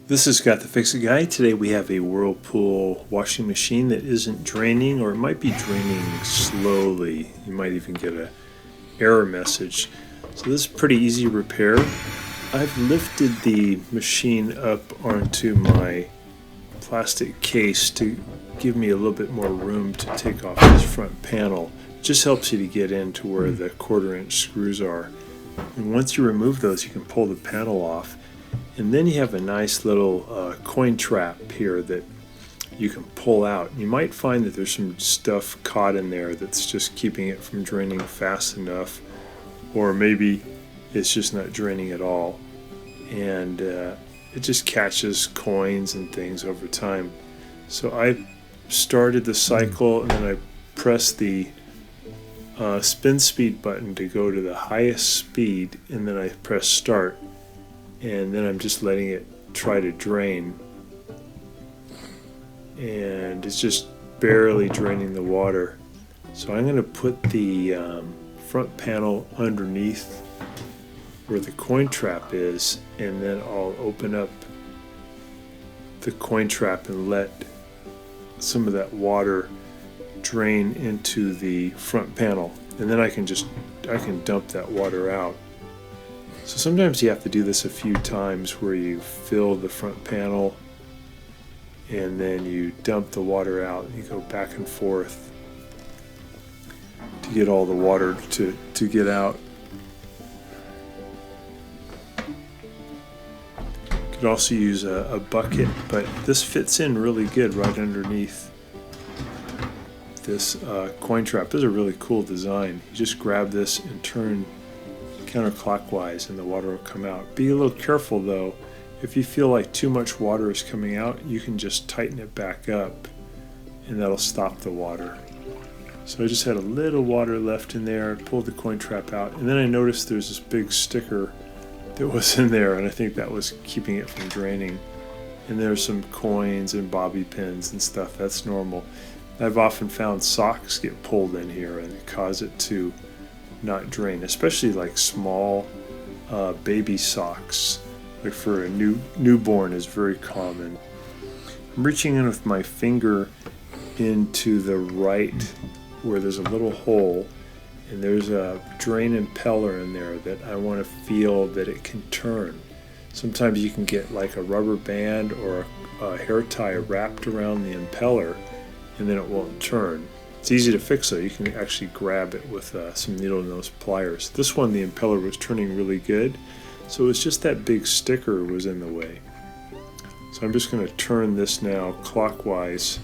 This is Scott the Fix It Guy. Today we have a Whirlpool washing machine that isn't draining, or it might be draining slowly. You might even get an error message. So this is pretty easy repair. I've lifted the machine up onto my plastic case to give me a little bit more room to take off this front panel. It just helps you to get into where the 1/4-inch screws are. And once you remove those, you can pull the panel off. And then you have a nice little coin trap here that you can pull out. You might find that there's some stuff caught in there that's just keeping it from draining fast enough, or maybe it's just not draining at all. And it just catches coins and things over time. So I started the cycle, and then I pressed the spin speed button to go to the highest speed, and then I press start. And then I'm just letting it try to drain, and it's just barely draining the water. So I'm going to put the front panel underneath where the coin trap is, and then I'll open up the coin trap and let some of that water drain into the front panel, and then I can dump that water out. So sometimes you have to do this a few times, where you fill the front panel and then you dump the water out. You go back and forth to get all the water to get out. You could also use a bucket, but this fits in really good right underneath this coin trap. This is a really cool design. You just grab this and turn counterclockwise and the water will come out. Be a little careful though. If you feel like too much water is coming out, you can just tighten it back up and that'll stop the water. So I just had a little water left in there, pulled the coin trap out, and then I noticed there's this big sticker that was in there, and I think that was keeping it from draining. And there's some coins and bobby pins and stuff. That's normal. I've often found socks get pulled in here and cause it to not drain, especially like small baby socks, like for a newborn is very common. I'm reaching in with my finger into the right where there's a little hole, and there's a drain impeller in there that I want to feel that it can turn. Sometimes you can get like a rubber band or a hair tie wrapped around the impeller, and then it won't turn. It's easy to fix though. You can actually grab it with some needle nose pliers. This one, the impeller was turning really good, so it was just that big sticker was in the way. So I'm just going to turn this now clockwise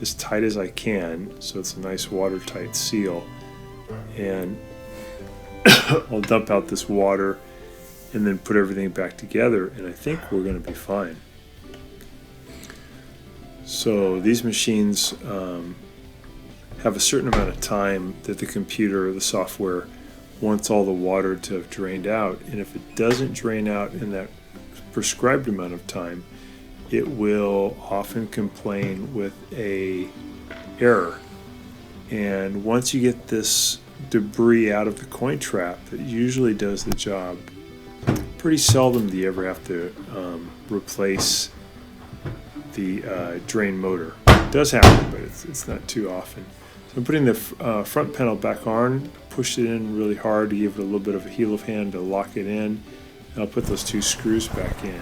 as tight as I can, so it's a nice watertight seal. And I'll dump out this water and then put everything back together, and I think we're going to be fine. So these machines have a certain amount of time that the computer or the software wants all the water to have drained out, and if it doesn't drain out in that prescribed amount of time, it will often complain with a error. And once you get this debris out of the coin trap, it usually does the job. Pretty seldom do you ever have to replace the drain motor. It does happen, but it's not too often. So I'm putting the front panel back on, pushed it in really hard to give it a little bit of a heel of hand to lock it in, and I'll put those two screws back in.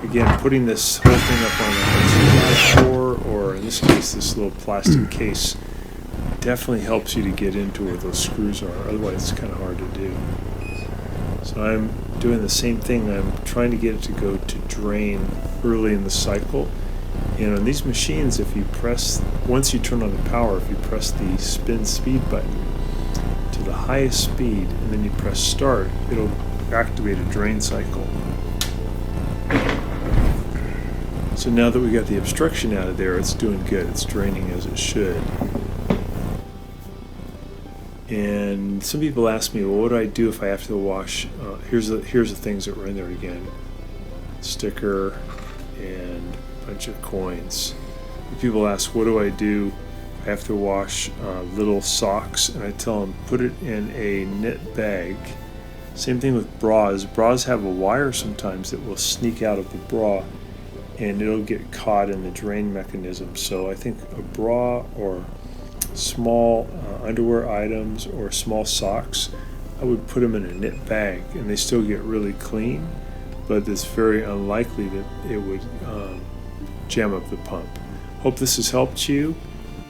Again, putting this whole thing up on a 2x4, or in this case this little plastic case, definitely helps you to get into where those screws are, otherwise it's kind of hard to do. So I'm doing the same thing. I'm trying to get it to go to drain early in the cycle. And on these machines, if you press, once you turn on the power, if you press the spin speed button to the highest speed and then you press start, it'll activate a drain cycle. So now that we got the obstruction out of there, it's doing good. It's draining as it should. And some people ask me, well, what do I do if I have to wash? Here's the things that were in there again. Sticker and a bunch of coins. People ask, what do I do? I have to wash little socks, and I tell them, put it in a knit bag Same thing with bras. Bras have a wire sometimes that will sneak out of the bra and it'll get caught in the drain mechanism. So I think a bra or small underwear items or small socks, I would put them in a knit bag and they still get really clean, but it's very unlikely that it would jam up the pump. Hope this has helped you,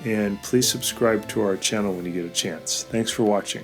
and please subscribe to our channel when you get a chance. Thanks for watching.